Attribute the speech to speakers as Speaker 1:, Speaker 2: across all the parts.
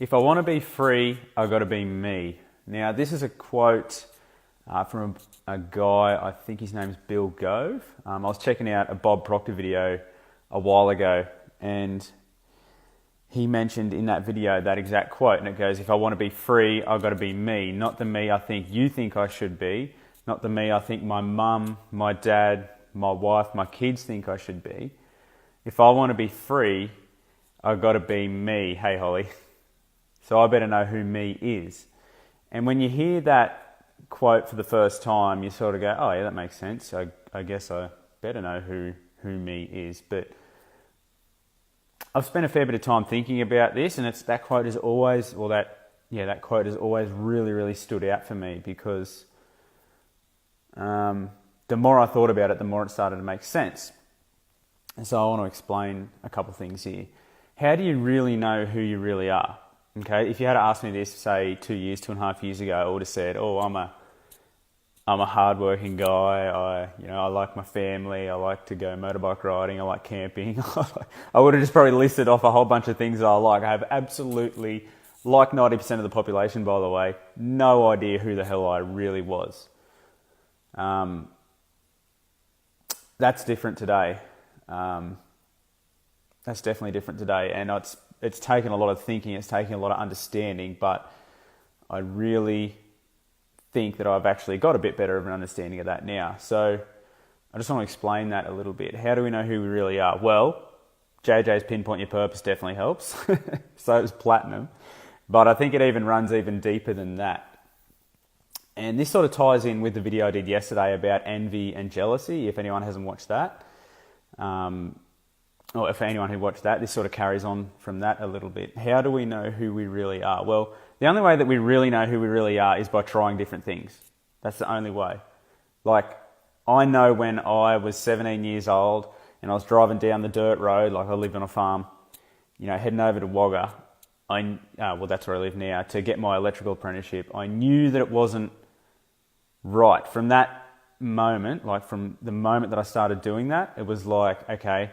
Speaker 1: If I want to be free, I've got to be me. Now, this is a quote from a guy, I think his name's Bill Gove. I was checking out a Bob Proctor video a while ago, and he mentioned in that video that exact quote, and it goes, if I want to be free, I've got to be me, not the me I think you think I should be, not the me I think my mum, my dad, my wife, my kids think I should be. If I want to be free, I've got to be me. Hey, Holly. So I better know who me is. And when you hear that quote for the first time, you sort of go, oh yeah, that makes sense. I guess I better know who me is. But I've spent a fair bit of time thinking about this, and that quote has always really, really stood out for me, because the more I thought about it, the more it started to make sense. And so I want to explain a couple of things here. How do you really know who you really are? Okay, if you had asked me this, say 2.5 years ago, I would have said, "Oh, I'm a hardworking guy. I like my family. I like to go motorbike riding. I like camping." I would have just probably listed off a whole bunch of things that I like. I have absolutely, like 90% of the population, by the way, no idea who the hell I really was. That's different today. That's definitely different today, and it's taken a lot of thinking, it's taken a lot of understanding, but I really think that I've actually got a bit better of an understanding of that now. So I just want to explain that a little bit. How do we know who we really are? Well, JJ's Pinpoint Your Purpose definitely helps. So does Platinum. But I think it even runs even deeper than that. And this sort of ties in with the video I did yesterday about envy and jealousy, if anyone hasn't watched that. Or if anyone who watched that, this sort of carries on from that a little bit. How do we know who we really are? Well, the only way that we really know who we really are is by trying different things. That's the only way. Like, I know when I was 17 years old and I was driving down the dirt road, like I lived on a farm, heading over to Wagga, that's where I live now, to get my electrical apprenticeship. I knew that it wasn't right. From that moment, like from the moment that I started doing that, it was like, okay,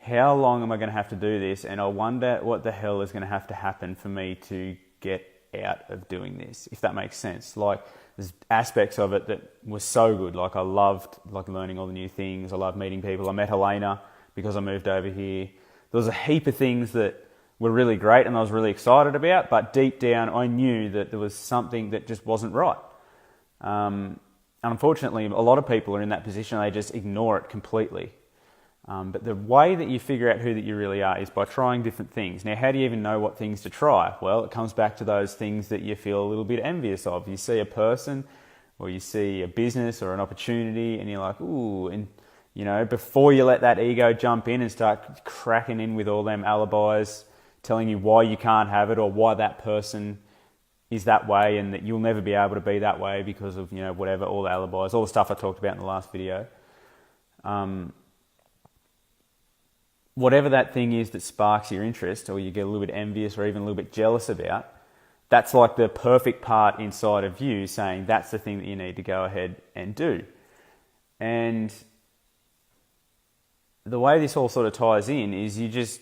Speaker 1: how long am I going to have to do this? And I wonder what the hell is going to have to happen for me to get out of doing this, if that makes sense. Like, there's aspects of it that were so good. Like, I loved learning all the new things. I loved meeting people. I met Helena because I moved over here. There was a heap of things that were really great and I was really excited about, but deep down I knew that there was something that just wasn't right. Unfortunately, a lot of people are in that position. They just ignore it completely. But the way that you figure out who that you really are is by trying different things. Now, how do you even know what things to try? Well, it comes back to those things that you feel a little bit envious of. You see a person or you see a business or an opportunity and you're like, ooh, and before you let that ego jump in and start cracking in with all them alibis telling you why you can't have it or why that person is that way and that you'll never be able to be that way because of, whatever, all the alibis, all the stuff I talked about in the last video. Whatever that thing is that sparks your interest or you get a little bit envious or even a little bit jealous about, that's like the perfect part inside of you saying that's the thing that you need to go ahead and do. And the way this all sort of ties in is you just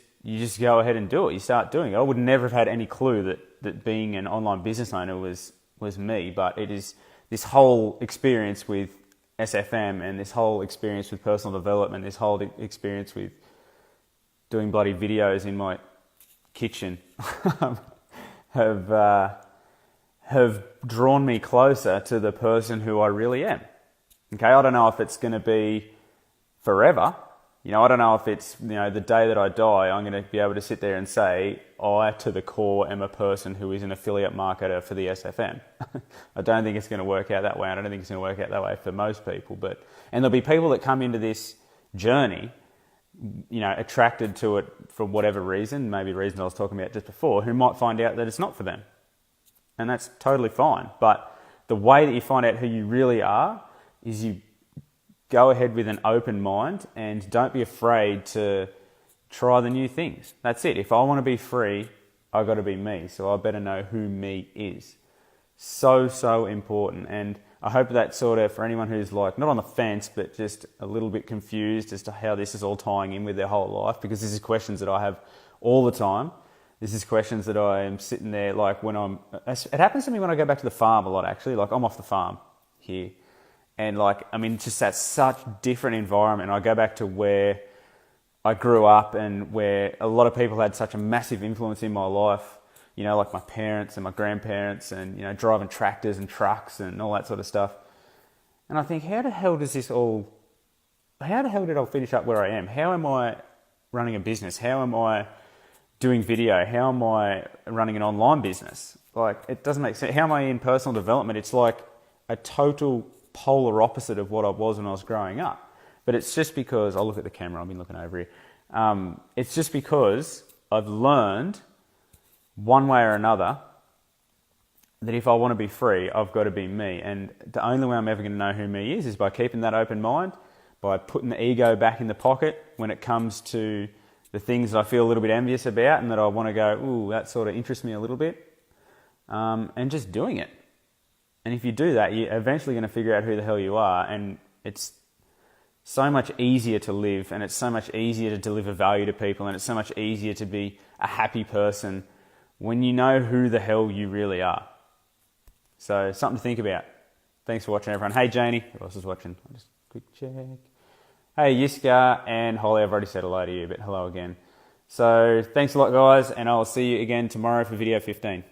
Speaker 1: go ahead and do it. You start doing it. I would never have had any clue that being an online business owner was me, but it is this whole experience with SFM and this whole experience with personal development, this whole experience with doing bloody videos in my kitchen have drawn me closer to the person who I really am. Okay, I don't know if it's going to be forever. I don't know if it's, the day that I die, I'm going to be able to sit there and say, I, to the core, am a person who is an affiliate marketer for the SFM. I don't think it's going to work out that way. I don't think it's going to work out that way for most people. And there'll be people that come into this journey attracted to it for whatever reason, maybe reason I was talking about just before, who might find out that it's not for them. And that's totally fine. But the way that you find out who you really are is you go ahead with an open mind and don't be afraid to try the new things. That's it. If I want to be free, I've got to be me. So I better know who me is. So important. And I hope that sort of, for anyone who's like, not on the fence, but just a little bit confused as to how this is all tying in with their whole life, because this is questions that I have all the time, This is questions that I am sitting there like it happens to me when I go back to the farm a lot actually. Like I'm off the farm here. And like, I mean, just that such different environment. I go back to where I grew up and where a lot of people had such a massive influence in my life. You know, like my parents and my grandparents and, you know, driving tractors and trucks and all that sort of stuff. And I think, how the hell did it all finish up where I am? How am I running a business? How am I doing video? How am I running an online business? Like, it doesn't make sense. How am I in personal development? It's like a total polar opposite of what I was when I was growing up. But it's just because, I'll look at the camera, I've been looking over here. It's just because I've learned one way or another that if I want to be free, I've got to be me. And the only way I'm ever going to know who me is by keeping that open mind, by putting the ego back in the pocket when it comes to the things that I feel a little bit envious about and that I want to go, ooh, that sort of interests me a little bit, and just doing it. And if you do that, you're eventually going to figure out who the hell you are, and it's so much easier to live, and it's so much easier to deliver value to people, and it's so much easier to be a happy person when you know who the hell you really are. So, something to think about. Thanks for watching, everyone. Hey, Janie. Who else is watching? I'll just quick check. Hey, Yiska and Holly. I've already said hello to you, but hello again. So, thanks a lot, guys, and I'll see you again tomorrow for video 15.